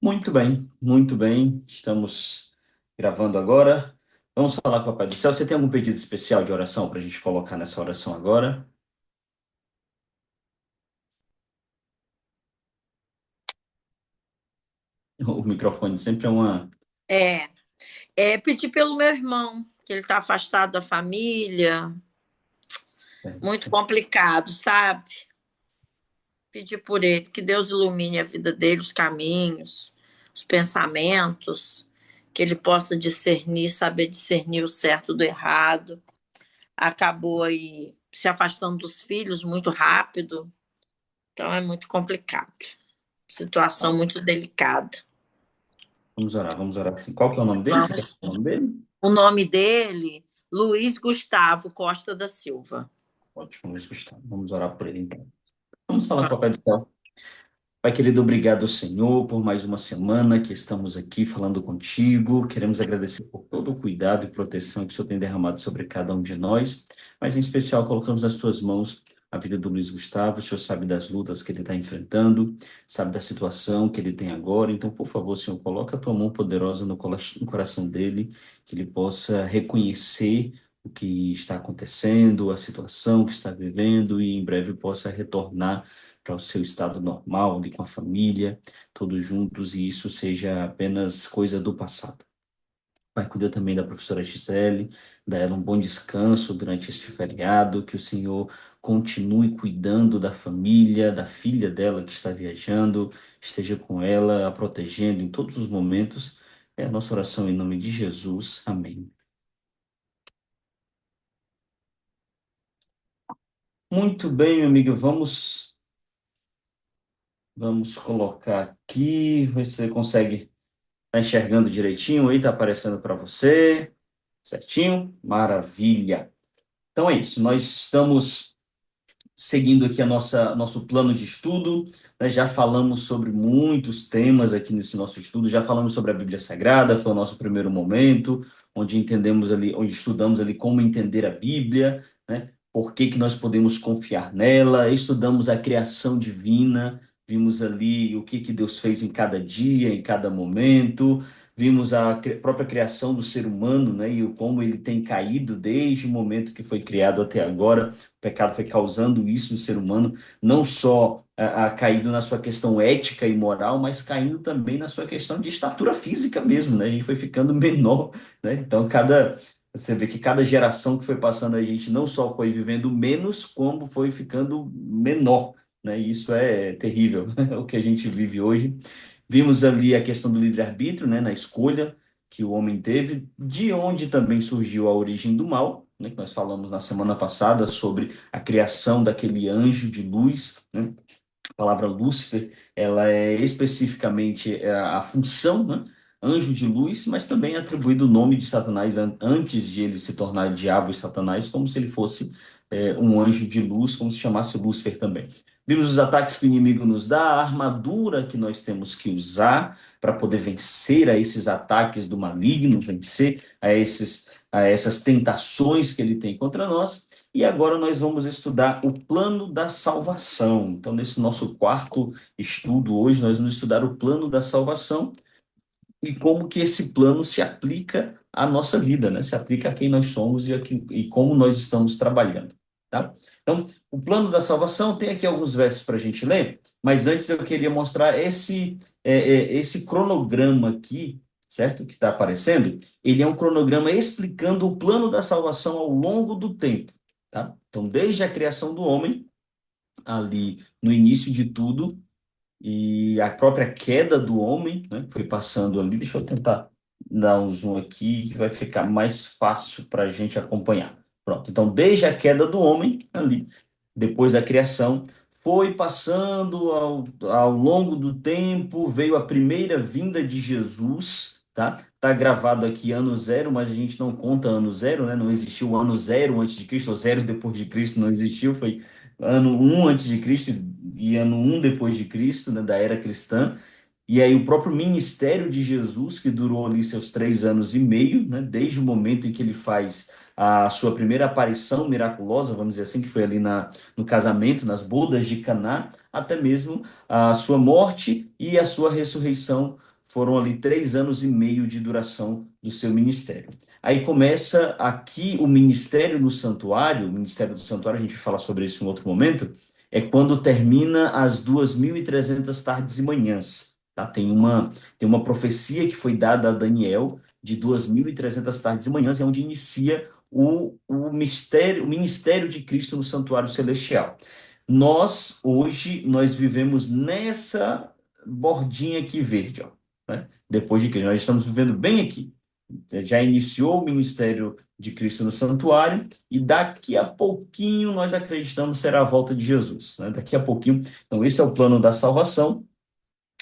Muito bem, muito bem. Estamos gravando agora. Vamos falar com o Papai do Céu. Você tem algum pedido especial de oração para a gente colocar nessa oração agora? O microfone sempre é uma. É, pedir pelo meu irmão, que ele está afastado da família, muito complicado, sabe? Pedir por ele, que Deus ilumine a vida dele, os caminhos, os pensamentos, que ele possa discernir, saber discernir o certo do errado. Acabou aí se afastando dos filhos muito rápido, então é muito complicado. Situação muito delicada. Vamos orar assim. Qual que é o nome dele? Você quer Vamos. falar o nome dele? O nome dele, Luiz Gustavo Costa da Silva. Ótimo, Luiz Gustavo. Vamos orar por ele então. Vamos falar com o Papai do Céu. Pai querido, obrigado, Senhor, por mais uma semana que estamos aqui falando contigo. Queremos agradecer por todo o cuidado e proteção que o Senhor tem derramado sobre cada um de nós, mas em especial colocamos nas tuas mãos a vida do Luiz Gustavo. O Senhor sabe das lutas que ele está enfrentando, sabe da situação que ele tem agora. Então, por favor, Senhor, coloca a tua mão poderosa no coração dele, que ele possa reconhecer o que está acontecendo, a situação que está vivendo e em breve possa retornar para o seu estado normal, ali com a família, todos juntos, e isso seja apenas coisa do passado. Pai, cuida também da professora Gisele, dá ela um bom descanso durante este feriado, que o Senhor continue cuidando da família, da filha dela que está viajando, esteja com ela, a protegendo em todos os momentos. É a nossa oração em nome de Jesus. Amém. Muito bem, meu amigo, vamos colocar aqui, ver se você consegue. Tá enxergando direitinho aí? Tá aparecendo para você? Certinho? Maravilha. Então é isso. Nós estamos seguindo aqui a nosso plano de estudo. Nós já falamos sobre muitos temas aqui nesse nosso estudo. Já falamos sobre a Bíblia Sagrada, foi o nosso primeiro momento, onde entendemos ali, onde estudamos ali como entender a Bíblia, né? Por que que nós podemos confiar nela? Estudamos a criação divina, vimos ali o que que Deus fez em cada dia, em cada momento. Vimos a própria criação do ser humano, né? E como ele tem caído desde o momento que foi criado até agora. O pecado foi causando isso no ser humano, não só caído na sua questão ética e moral, mas caindo também na sua questão de estatura física mesmo, né? A gente foi ficando menor, né? Então, você vê que cada geração que foi passando, a gente não só foi vivendo menos, como foi ficando menor, né? E isso é terrível, o que a gente vive hoje. Vimos ali a questão do livre-arbítrio, né? Na escolha que o homem teve, de onde também surgiu a origem do mal, né, que nós falamos na semana passada sobre a criação daquele anjo de luz, né? A palavra Lúcifer, ela é especificamente a função, né? Anjo de luz, mas também é atribuído o nome de Satanás antes de ele se tornar diabo e Satanás, como se ele fosse um anjo de luz, como se chamasse Lúcifer também. Vimos os ataques que o inimigo nos dá, a armadura que nós temos que usar para poder vencer a esses ataques do maligno, vencer a essas tentações que ele tem contra nós. E agora nós vamos estudar o plano da salvação. Então, nesse nosso quarto estudo hoje, nós vamos estudar o plano da salvação e como que esse plano se aplica à nossa vida, né? Se aplica a quem nós somos e como nós estamos trabalhando, tá? Então, o plano da salvação tem aqui alguns versos para a gente ler, mas antes eu queria mostrar esse cronograma aqui, certo? Que está aparecendo. Ele é um cronograma explicando o plano da salvação ao longo do tempo, tá? Então, desde a criação do homem, ali no início de tudo, e a própria queda do homem, né, foi passando ali. Deixa eu tentar dar um zoom aqui, que vai ficar mais fácil para a gente acompanhar. Pronto, então, desde a queda do homem, ali, depois da criação, foi passando ao longo do tempo, veio a primeira vinda de Jesus, tá? Tá gravado aqui ano zero, mas a gente não conta ano zero, né? Não existiu o ano zero antes de Cristo, ou zero depois de Cristo não existiu, foi ano um antes de Cristo e ano um depois de Cristo, né? Da era cristã. E aí o próprio ministério de Jesus, que durou ali seus 3 anos e meio, né? Desde o momento em que ele faz a sua primeira aparição miraculosa, vamos dizer assim, que foi ali no casamento, nas bodas de Caná, até mesmo a sua morte e a sua ressurreição foram ali 3 anos e meio de duração do seu ministério. Aí começa aqui o ministério no santuário, o ministério do santuário, a gente fala sobre isso em outro momento, é quando termina as 2.300 tardes e manhãs. Tá? Tem uma profecia que foi dada a Daniel de 2.300 tardes e manhãs, é onde inicia o ministério de Cristo no santuário celestial. Hoje, nós vivemos nessa bordinha aqui verde, ó, né? Depois de que nós estamos vivendo bem aqui. Já iniciou o ministério de Cristo no santuário e daqui a pouquinho nós acreditamos será a volta de Jesus, né? Daqui a pouquinho. Então, esse é o plano da salvação.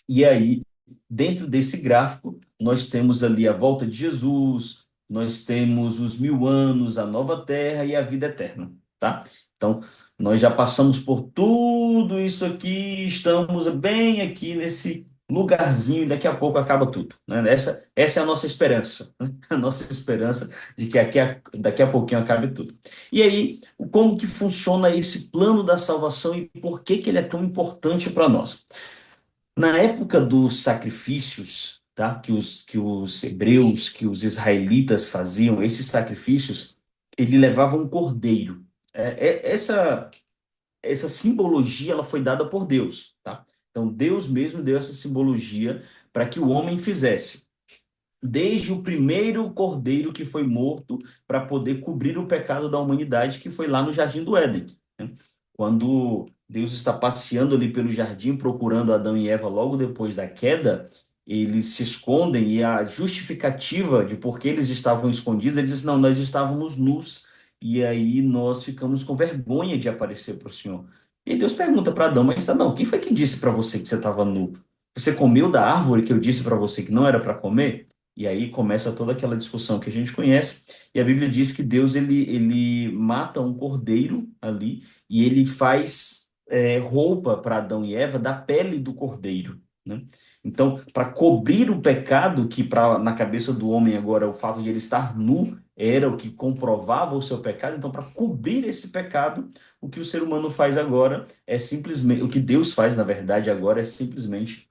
E aí, dentro desse gráfico, nós temos ali a volta de Jesus, nós temos os 1.000 anos, a nova terra e a vida eterna, tá? Então, nós já passamos por tudo isso aqui, estamos bem aqui nesse lugarzinho e daqui a pouco acaba tudo, né? Essa é a nossa esperança, né? A nossa esperança de que daqui a pouquinho acabe tudo. E aí, como que funciona esse plano da salvação e por que que ele é tão importante para nós? Na época dos sacrifícios, tá? Que os hebreus, que os israelitas faziam, esses sacrifícios, ele levava um cordeiro. Essa simbologia ela foi dada por Deus, tá? Então Deus mesmo deu essa simbologia para que o homem fizesse. Desde o primeiro cordeiro que foi morto para poder cobrir o pecado da humanidade, que foi lá no Jardim do Éden, né? Quando Deus está passeando ali pelo jardim, procurando Adão e Eva logo depois da queda, eles se escondem e a justificativa de por que eles estavam escondidos, eles dizem, não, nós estávamos nus e aí nós ficamos com vergonha de aparecer para o Senhor. E Deus pergunta para Adão, mas Adão, quem foi que disse para você que você estava nu? Você comeu da árvore que eu disse para você que não era para comer? E aí começa toda aquela discussão que a gente conhece, e a Bíblia diz que Deus ele mata um cordeiro ali e ele faz roupa para Adão e Eva da pele do cordeiro, né? Então, para cobrir o pecado, que na cabeça do homem agora o fato de ele estar nu era o que comprovava o seu pecado, então, para cobrir esse pecado, o que o ser humano faz agora é simplesmente, o que Deus faz, na verdade, agora é simplesmente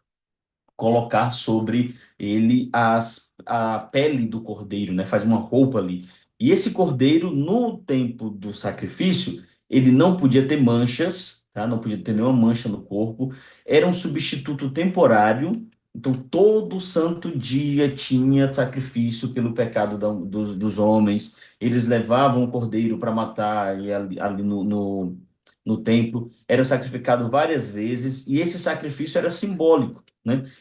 colocar sobre ele a pele do cordeiro, né? Faz uma roupa ali. E esse cordeiro, no tempo do sacrifício, ele não podia ter manchas, tá? Não podia ter nenhuma mancha no corpo. Era um substituto temporário. Então, todo santo dia tinha sacrifício pelo pecado dos homens. Eles levavam o cordeiro para matar e ali no templo. Era sacrificado várias vezes e esse sacrifício era simbólico, né?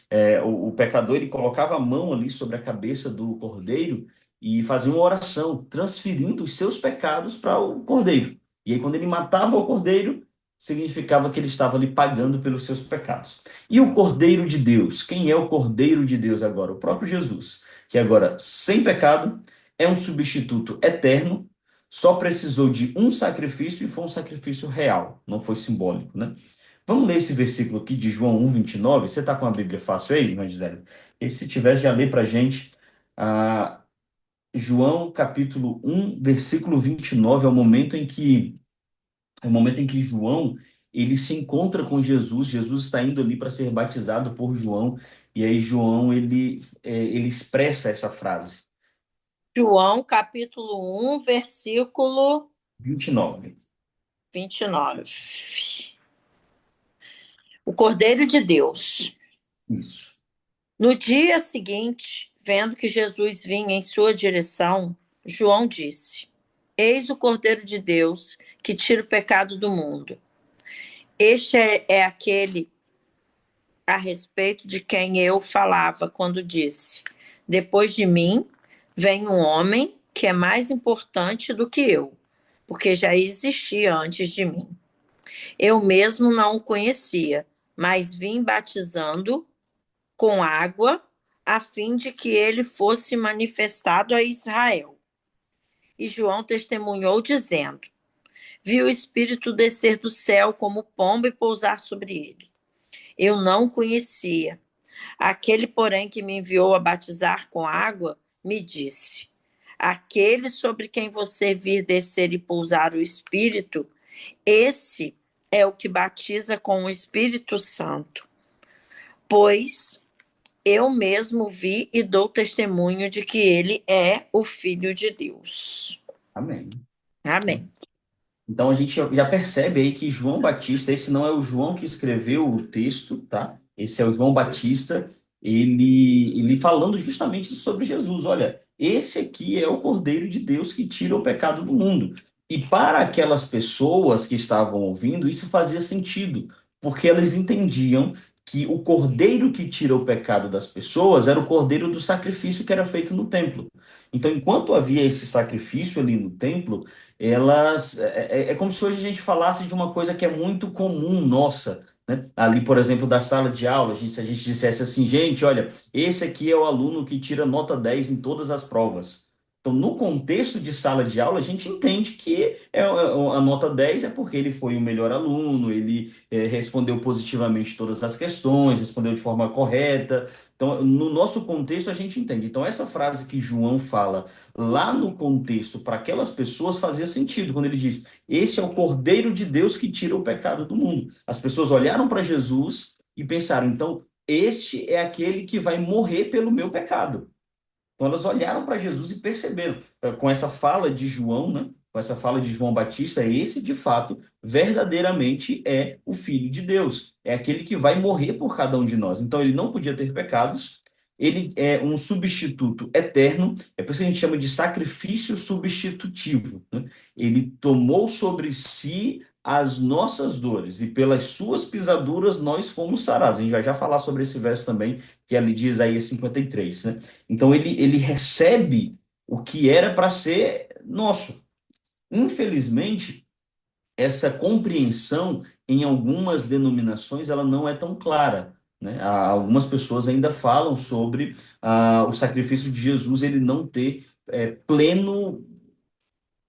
O pecador ele colocava a mão ali sobre a cabeça do cordeiro e fazia uma oração, transferindo os seus pecados para o cordeiro. E aí, quando ele matava o cordeiro, significava que ele estava ali pagando pelos seus pecados. E o Cordeiro de Deus? Quem é o Cordeiro de Deus agora? O próprio Jesus, que agora, sem pecado, é um substituto eterno, só precisou de um sacrifício e foi um sacrifício real, não foi simbólico, né? Vamos ler esse versículo aqui de João 1:29. Você está com a Bíblia fácil aí, irmã Gisele? E se tivesse, já lê para a gente. ah, João capítulo 1, versículo 29, é o momento em que João ele se encontra com Jesus. Jesus está indo ali para ser batizado por João. E aí João ele expressa essa frase. João, capítulo 1, versículo 29. 29. O Cordeiro de Deus. Isso. No dia seguinte, vendo que Jesus vinha em sua direção, João disse: Eis o Cordeiro de Deus que tira o pecado do mundo. Este é aquele a respeito de quem eu falava quando disse: Depois de mim vem um homem que é mais importante do que eu, porque já existia antes de mim. Eu mesmo não o conhecia, mas vim batizando com água, a fim de que ele fosse manifestado a Israel. E João testemunhou, dizendo: Vi o Espírito descer do céu como pomba e pousar sobre ele. Eu não o conhecia. Aquele, porém, que me enviou a batizar com água, me disse: Aquele sobre quem você vir descer e pousar o Espírito, esse é o que batiza com o Espírito Santo. Pois eu mesmo vi e dou testemunho de que ele é o Filho de Deus. Amém. Amém. Então a gente já percebe aí que João Batista, esse não é o João que escreveu o texto, tá? Esse é o João Batista, ele falando justamente sobre Jesus. Olha, esse aqui é o Cordeiro de Deus que tira o pecado do mundo. E para aquelas pessoas que estavam ouvindo, isso fazia sentido, porque elas entendiam que o Cordeiro que tira o pecado das pessoas era o Cordeiro do sacrifício que era feito no templo. Então, enquanto havia esse sacrifício ali no templo, elas é como se hoje a gente falasse de uma coisa que é muito comum nossa, né? Ali, por exemplo, da sala de aula, se a gente dissesse assim, gente, olha, esse aqui é o aluno que tira nota 10 em todas as provas. Então, no contexto de sala de aula, a gente entende que a nota 10 é porque ele foi o melhor aluno, ele respondeu positivamente todas as questões, respondeu de forma correta. Então, no nosso contexto, a gente entende. Então, essa frase que João fala lá no contexto, para aquelas pessoas, fazia sentido quando ele diz: Esse é o Cordeiro de Deus que tira o pecado do mundo. As pessoas olharam para Jesus e pensaram: então, este é aquele que vai morrer pelo meu pecado. Então elas olharam para Jesus e perceberam, com essa fala de João, né? Com essa fala de João Batista, esse de fato, verdadeiramente é o Filho de Deus. É aquele que vai morrer por cada um de nós. Então ele não podia ter pecados, ele é um substituto eterno, é por isso que a gente chama de sacrifício substitutivo, né? Ele tomou sobre si as nossas dores e pelas suas pisaduras nós fomos sarados. A gente vai já falar sobre esse verso também, que é ali de Isaías 53, né? Então ele recebe o que era para ser nosso. Infelizmente, essa compreensão em algumas denominações ela não é tão clara, né? Algumas pessoas ainda falam sobre o sacrifício de Jesus ele não ter pleno,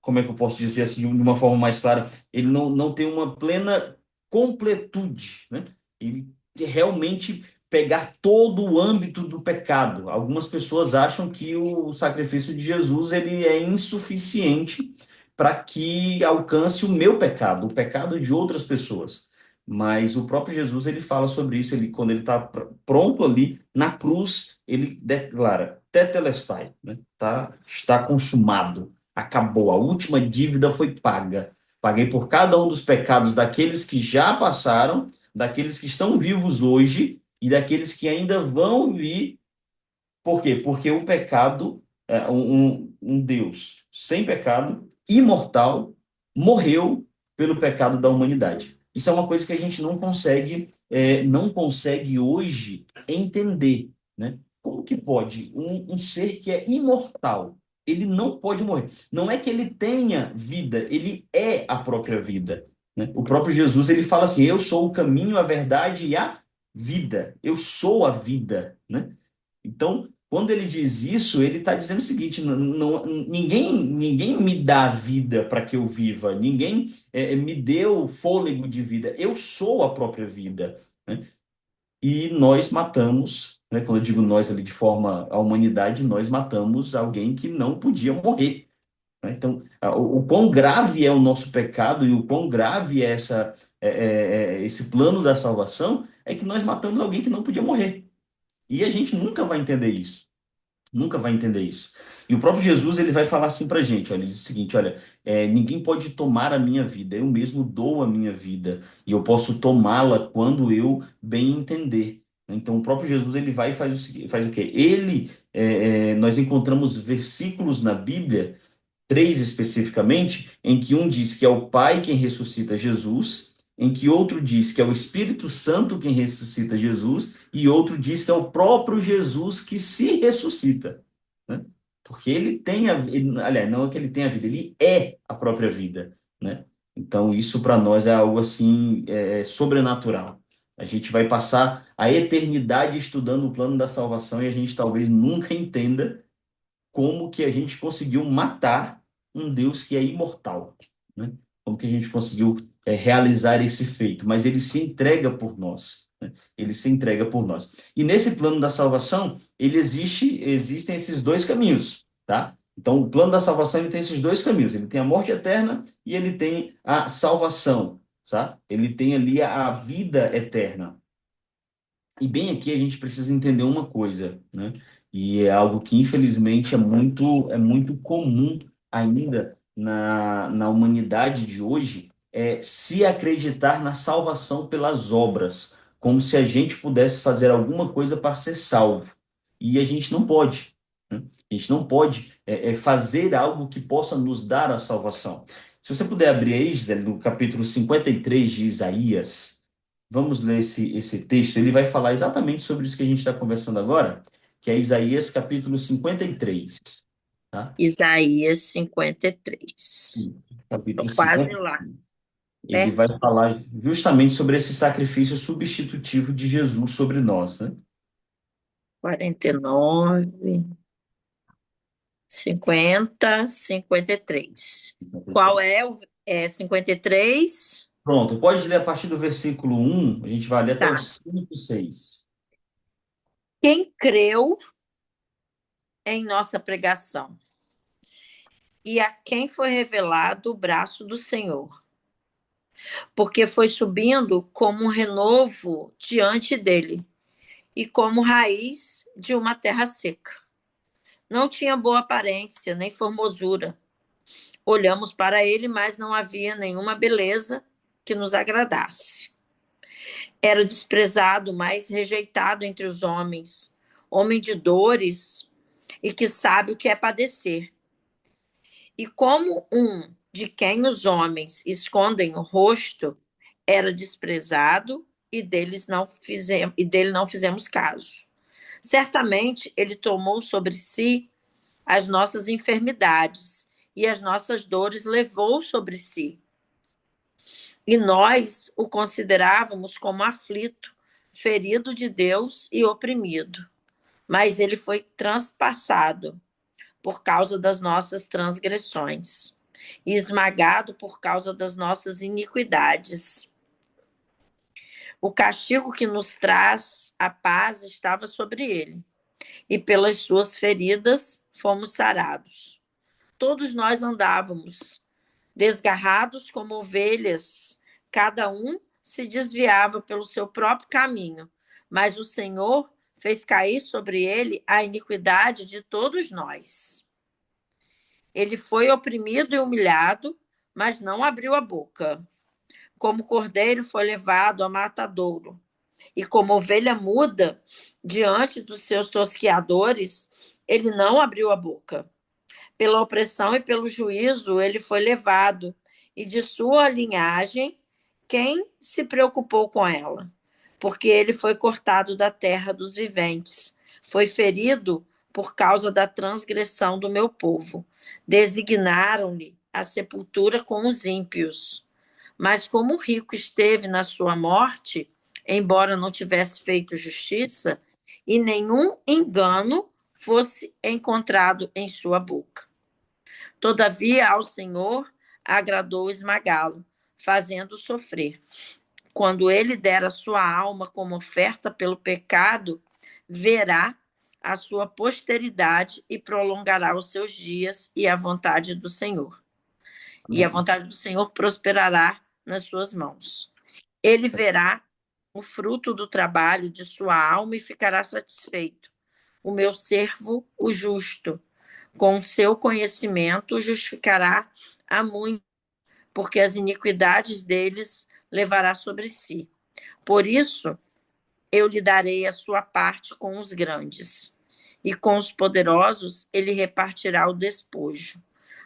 como é que eu posso dizer assim, de uma forma mais clara, ele não tem uma plena completude, né? Ele realmente pegar todo o âmbito do pecado. Algumas pessoas acham que o sacrifício de Jesus ele é insuficiente para que alcance o meu pecado, o pecado de outras pessoas. Mas o próprio Jesus ele fala sobre isso, ele quando ele está pronto ali na cruz, ele declara, tetelestai, né? Está consumado. Acabou, a última dívida foi paga. Paguei por cada um dos pecados daqueles que já passaram, daqueles que estão vivos hoje e daqueles que ainda vão vir. Por quê? Porque o pecado, um Deus sem pecado, imortal, morreu pelo pecado da humanidade. Isso é uma coisa que a gente não consegue hoje entender, né? Como que pode um ser que é imortal, ele não pode morrer? Não é que ele tenha vida, ele é a própria vida, né? O próprio Jesus, ele fala assim, eu sou o caminho, a verdade e a vida. Eu sou a vida, né? Então, quando ele diz isso, ele está dizendo o seguinte: ninguém me dá vida para que eu viva, ninguém me deu fôlego de vida, eu sou a própria vida, né? E nós matamos, né, quando eu digo nós ali de forma a humanidade, nós matamos alguém que não podia morrer, né? Então, o quão grave é o nosso pecado e o quão grave é esse plano da salvação é que nós matamos alguém que não podia morrer. E a gente nunca vai entender isso. Nunca vai entender isso. E o próprio Jesus ele vai falar assim para a gente, olha, ele diz o seguinte, olha, ninguém pode tomar a minha vida, eu mesmo dou a minha vida e eu posso tomá-la quando eu bem entender. Então o próprio Jesus ele vai e faz o quê? Nós encontramos versículos na Bíblia, três especificamente, em que um diz que é o Pai quem ressuscita Jesus, em que outro diz que é o Espírito Santo quem ressuscita Jesus, e outro diz que é o próprio Jesus que se ressuscita, né? Porque ele tem aliás, não é que ele tem a vida, ele é a própria vida, né? Então isso para nós é algo assim sobrenatural. A gente vai passar a eternidade estudando o plano da salvação e a gente talvez nunca entenda como que a gente conseguiu matar um Deus que é imortal, né? Como que a gente conseguiu realizar esse feito, mas ele se entrega por nós, né? Ele se entrega por nós. E nesse plano da salvação, existem esses dois caminhos, tá? Então, o plano da salvação ele tem esses dois caminhos. Ele tem a morte eterna e ele tem a salvação, tá? Ele tem ali a vida eterna. E bem aqui a gente precisa entender uma coisa, né? E é algo que infelizmente é muito comum ainda na humanidade de hoje, é se acreditar na salvação pelas obras, como se a gente pudesse fazer alguma coisa para ser salvo. E a gente não pode, né? A gente não pode fazer algo que possa nos dar a salvação. Se você puder abrir aí, Gisele, no capítulo 53 de Isaías. Vamos ler esse texto. Ele vai falar exatamente sobre isso que a gente está conversando agora, que é Isaías capítulo 53, tá? Isaías 53. Capítulo Estou quase 50. lá, Ele vai pertinho. falar justamente sobre esse sacrifício substitutivo de Jesus sobre nós, né? 49, 50, 53. Qual é o 53? Pronto, pode ler a partir do versículo 1, a gente vai ler até o Tá. 5 e 6. Quem creu em nossa pregação e a quem foi revelado o braço do Senhor, porque foi subindo como um renovo diante dele e como raiz de uma terra seca. Não tinha boa aparência, nem formosura. Olhamos para ele, mas não havia nenhuma beleza que nos agradasse. Era desprezado, mas rejeitado entre os homens, homem de dores e que sabe o que é padecer. E como um de quem os homens escondem o rosto, era desprezado e dele não fizemos caso. Certamente ele tomou sobre si as nossas enfermidades e as nossas dores levou sobre si. E nós o considerávamos como aflito, ferido de Deus e oprimido. Mas ele foi transpassado por causa das nossas transgressões e esmagado por causa das nossas iniquidades. O castigo que nos traz a paz estava sobre ele, e pelas suas feridas fomos sarados. Todos nós andávamos desgarrados como ovelhas, cada um se desviava pelo seu próprio caminho, mas o Senhor fez cair sobre ele a iniquidade de todos nós. Ele foi oprimido e humilhado, mas não abriu a boca. Como cordeiro foi levado a matadouro, e como ovelha muda diante dos seus tosqueadores, ele não abriu a boca. Pela opressão e pelo juízo ele foi levado, e de sua linhagem, quem se preocupou com ela? Porque ele foi cortado da terra dos viventes, foi ferido por causa da transgressão do meu povo. Designaram-lhe a sepultura com os ímpios. Mas como o rico esteve na sua morte, embora não tivesse feito justiça, e nenhum engano fosse encontrado em sua boca. Todavia, ao Senhor agradou esmagá-lo, fazendo sofrer. Quando ele der a sua alma como oferta pelo pecado, verá a sua posteridade e prolongará os seus dias, e a vontade do Senhor. E a Amém. vontade do Senhor prosperará nas suas mãos. Ele verá o fruto do trabalho de sua alma e ficará satisfeito. O meu servo, o justo, com o seu conhecimento justificará a muitos, porque as iniquidades deles levará sobre si. Por isso, eu lhe darei a sua parte com os grandes, e com os poderosos ele repartirá o despojo,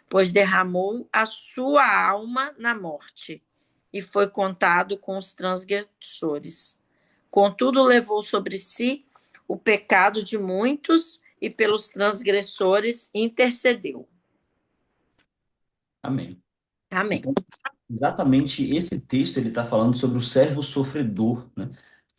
pois derramou a sua alma na morte, e foi contado com os transgressores. Contudo, levou sobre si o pecado de muitos e pelos transgressores intercedeu. Amém. Amém. Então, exatamente esse texto ele está falando sobre o servo sofredor, né?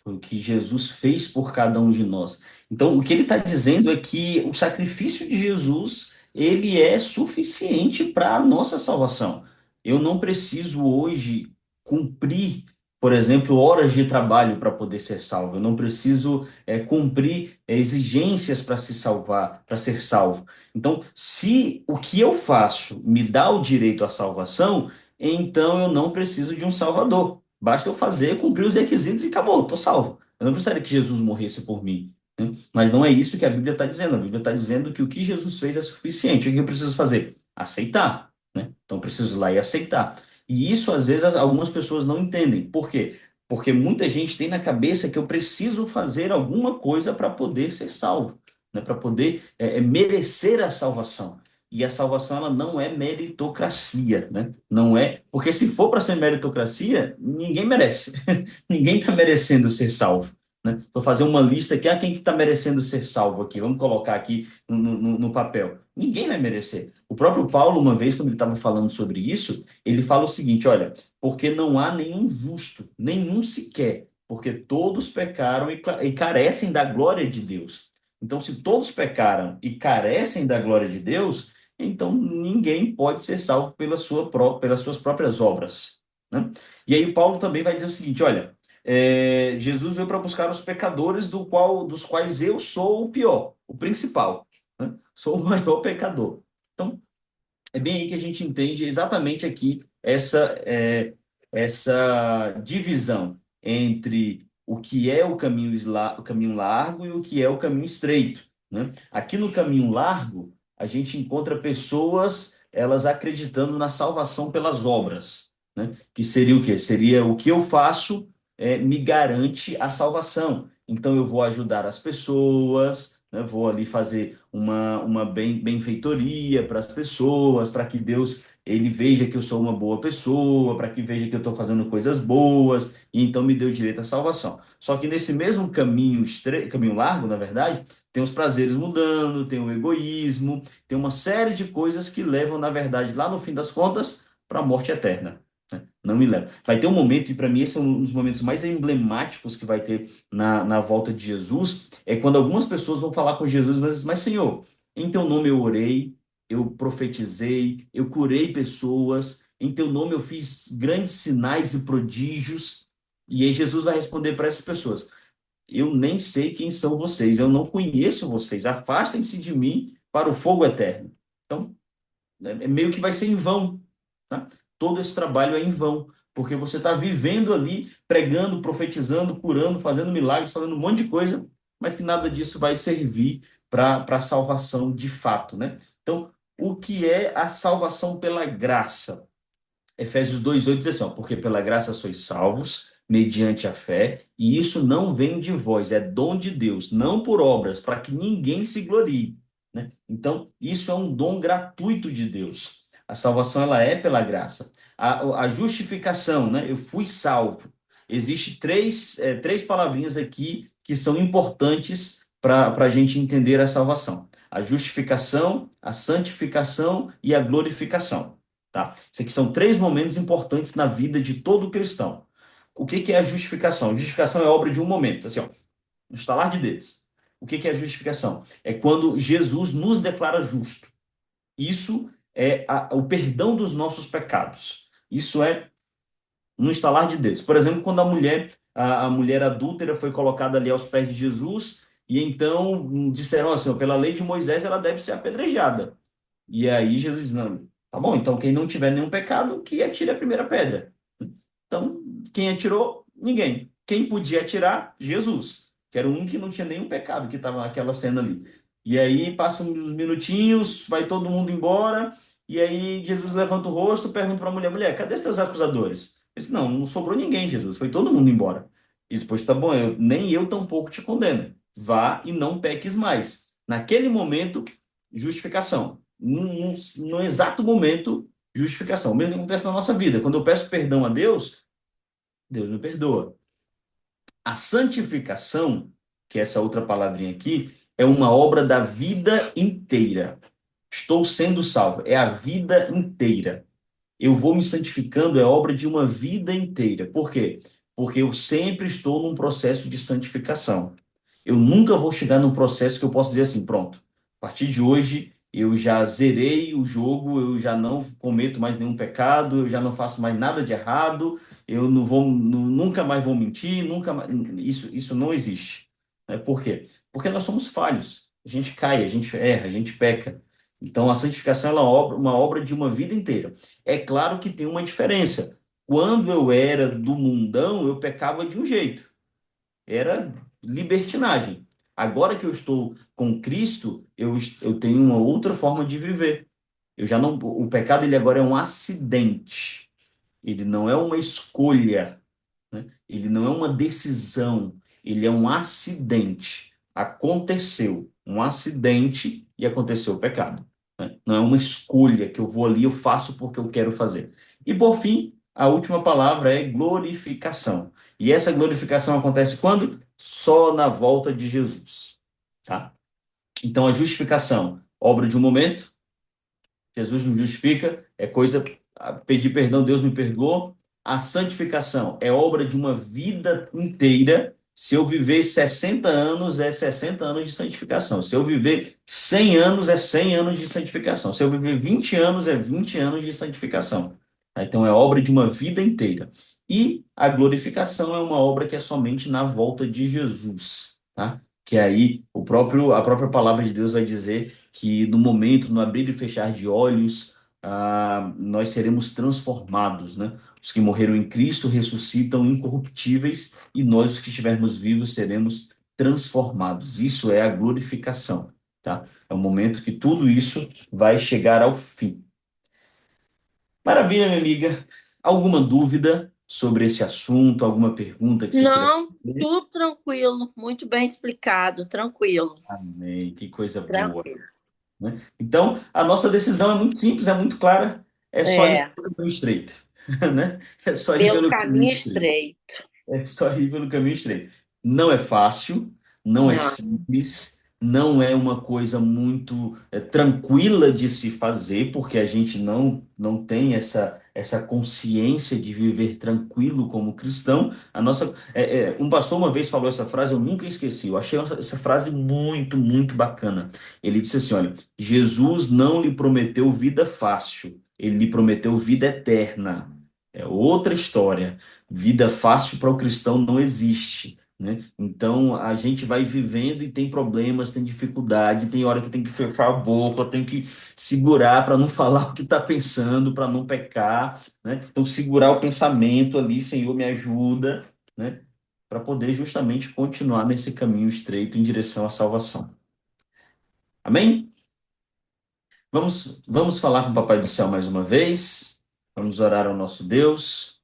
Foi o que Jesus fez por cada um de nós. Então, o que ele está dizendo é que o sacrifício de Jesus ele é suficiente para a nossa salvação. Eu não preciso hoje cumprir, por exemplo, horas de trabalho para poder ser salvo. Eu não preciso cumprir exigências para se salvar, para ser salvo. Então, se o que eu faço me dá o direito à salvação, então eu não preciso de um salvador. Basta eu fazer, cumprir os requisitos e acabou, estou salvo. Eu não precisaria que Jesus morresse por mim, né? Mas não é isso que a Bíblia está dizendo. A Bíblia está dizendo que o que Jesus fez é suficiente. O que eu preciso fazer? Aceitar, né? Então, eu preciso ir lá e aceitar. E isso, às vezes, algumas pessoas não entendem. Por quê? Porque muita gente tem na cabeça que eu preciso fazer alguma coisa para poder ser salvo, né? Para poder merecer a salvação. E a salvação, ela não é meritocracia, né? Não é, porque se for para ser meritocracia, ninguém merece. Ninguém está merecendo ser salvo, né? Vou fazer uma lista aqui, quem que está merecendo ser salvo aqui? Vamos colocar aqui no papel. Ninguém vai merecer. O próprio Paulo, uma vez, quando ele estava falando sobre isso, ele fala o seguinte, olha, porque não há nenhum justo, nenhum sequer, porque todos pecaram e carecem da glória de Deus. Então, se todos pecaram e carecem da glória de Deus, então ninguém pode ser salvo pelas suas próprias obras, né? E aí Paulo também vai dizer o seguinte, olha, Jesus veio para buscar os pecadores dos quais eu sou o pior, o principal, né? Sou o maior pecador. Então, é bem aí que a gente entende exatamente aqui essa divisão entre o que é o caminho largo e o que é o caminho estreito, né? Aqui no caminho largo, a gente encontra pessoas, elas acreditando na salvação pelas obras, né? Que seria o quê? Seria o que eu faço me garante a salvação. Então eu vou ajudar as pessoas, né? Vou ali fazer uma benfeitoria para as pessoas, para que Deus ele veja que eu sou uma boa pessoa, para que veja que eu estou fazendo coisas boas, e então me deu direito à salvação. Só que nesse mesmo caminho largo, na verdade, tem os prazeres mudando, tem o egoísmo, tem uma série de coisas que levam, na verdade, lá no fim das contas, para a morte eterna. Não me leva. Vai ter um momento, e para mim esse é um dos momentos mais emblemáticos que vai ter na volta de Jesus, é quando algumas pessoas vão falar com Jesus, mas Senhor, em teu nome eu orei, eu profetizei, eu curei pessoas, em teu nome eu fiz grandes sinais e prodígios, e aí Jesus vai responder para essas pessoas, eu nem sei quem são vocês, eu não conheço vocês, afastem-se de mim para o fogo eterno. Então, meio que vai ser em vão, tá? Todo esse trabalho é em vão, porque você está vivendo ali, pregando, profetizando, curando, fazendo milagres, fazendo um monte de coisa, mas que nada disso vai servir para a salvação de fato, né? Então, o que é a salvação pela graça? Efésios 2:8 diz assim, ó, porque pela graça sois salvos, mediante a fé, e isso não vem de vós, é dom de Deus, não por obras, para que ninguém se glorie, né? Então, isso é um dom gratuito de Deus. A salvação, ela é pela graça. A justificação, né? Eu fui salvo. Existe três palavrinhas aqui que são importantes para a gente entender a salvação. A justificação, a santificação e a glorificação. Tá? Isso aqui são três momentos importantes na vida de todo cristão. O que que é a justificação? A justificação é obra de um momento, assim, ó, um estalar de dedos. O que que é a justificação? É quando Jesus nos declara justo. Isso é o perdão dos nossos pecados. Isso é no estalar de dedos. Por exemplo, quando a mulher adúltera foi colocada ali aos pés de Jesus, e então disseram assim, ó, pela lei de Moisés ela deve ser apedrejada. E aí Jesus diz, não, tá bom, então quem não tiver nenhum pecado, que atire a primeira pedra. Então, quem atirou? Ninguém. Quem podia atirar? Jesus, que era o único que não tinha nenhum pecado que estava naquela cena ali. E aí passam uns minutinhos, vai todo mundo embora, e aí Jesus levanta o rosto, pergunta para a mulher, mulher, cadê os teus acusadores? Ele disse, não, não sobrou ninguém, Jesus, foi todo mundo embora. E depois, tá bom, nem eu tampouco te condeno. Vá e não peques mais. Naquele momento, justificação. No exato momento, justificação. O mesmo que acontece na nossa vida. Quando eu peço perdão a Deus, Deus me perdoa. A santificação, que é essa outra palavrinha aqui, é uma obra da vida inteira. Estou sendo salvo, é a vida inteira. Eu vou me santificando, é obra de uma vida inteira. Por quê? Porque eu sempre estou num processo de santificação. Eu nunca vou chegar num processo que eu possa dizer assim, pronto, a partir de hoje eu já zerei o jogo, eu já não cometo mais nenhum pecado, eu já não faço mais nada de errado, eu não vou, nunca mais vou mentir, nunca mais, isso não existe. Né? Por quê? Porque nós somos falhos. A gente cai, a gente erra, a gente peca. Então a santificação ela é uma obra de uma vida inteira. É claro que tem uma diferença. Quando eu era do mundão, eu pecava de um jeito. era libertinagem. Agora que eu estou com Cristo, eu tenho uma outra forma de viver. Eu já não, o pecado ele agora é um acidente. Ele não é uma escolha, né? Ele não é uma decisão, ele é um acidente. Aconteceu um acidente e aconteceu o pecado, né? Não é uma escolha que eu vou ali, eu faço porque eu quero fazer. E por fim, a última palavra é glorificação. E essa glorificação acontece quando? Só na volta de Jesus, tá? Então a justificação, obra de um momento, Jesus nos justifica, é coisa, pedir perdão, Deus me perdoou. A santificação é obra de uma vida inteira. Se eu viver 60 anos, é 60 anos de santificação. Se eu viver 100 anos, é 100 anos de santificação. Se eu viver 20 anos, é 20 anos de santificação. Tá? Então, é obra de uma vida inteira. E a glorificação é uma obra que é somente na volta de Jesus, tá? Que aí a própria palavra de Deus vai dizer que no momento, no abrir e fechar de olhos, nós seremos transformados, né? Os que morreram em Cristo ressuscitam incorruptíveis e nós, os que estivermos vivos, seremos transformados. Isso é a glorificação, tá? É o momento que tudo isso vai chegar ao fim. Maravilha, minha amiga. Alguma dúvida sobre esse assunto? Alguma pergunta que você quiser Não, fazer? tudo tranquilo, muito bem explicado, tranquilo, Amém. Que coisa boa, tranquilo. né? Então, a nossa decisão é muito simples, é muito clara, é só ir É, pelo caminho estreito, né? É só ir pelo pelo caminho caminho estreito. estreito. É só ir pelo caminho estreito. Não é fácil, não é Não, simples, não é uma coisa muito tranquila de se fazer, porque a gente não tem essa consciência de viver tranquilo como cristão. Um pastor uma vez falou essa frase, eu nunca esqueci. Eu achei essa frase muito, muito bacana. Ele disse assim: olha, Jesus não lhe prometeu vida fácil, ele lhe prometeu vida eterna. É outra história. Vida fácil para o cristão não existe, né? Então a gente vai vivendo e tem problemas, tem dificuldades, tem hora que tem que fechar a boca, tem que segurar para não falar o que está pensando, para não pecar, né? Então segurar o pensamento ali, Senhor, me ajuda, né? Para poder justamente continuar nesse caminho estreito em direção à salvação. Amém? Vamos falar com o Papai do Céu mais uma vez. Vamos orar ao nosso Deus.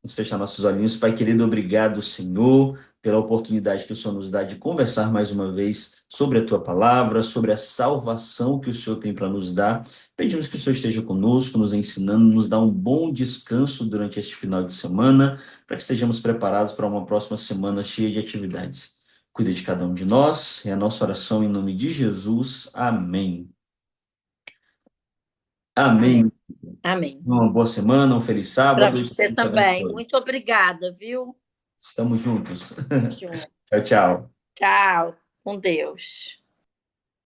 Vamos fechar nossos olhinhos. Pai querido, obrigado, Senhor, pela oportunidade que o Senhor nos dá de conversar mais uma vez sobre a tua palavra, sobre a salvação que o Senhor tem para nos dar. Pedimos que o Senhor esteja conosco, nos ensinando, nos dá um bom descanso durante este final de semana, para que estejamos preparados para uma próxima semana cheia de atividades. Cuida de cada um de nós, é a nossa oração em nome de Jesus. Amém. amém, Amém. amém. Uma boa semana, um feliz Para sábado e que você Deus te também. abençoe. Muito obrigada, viu? Estamos juntos. Junto. Tchau, tchau. Tchau, com Deus.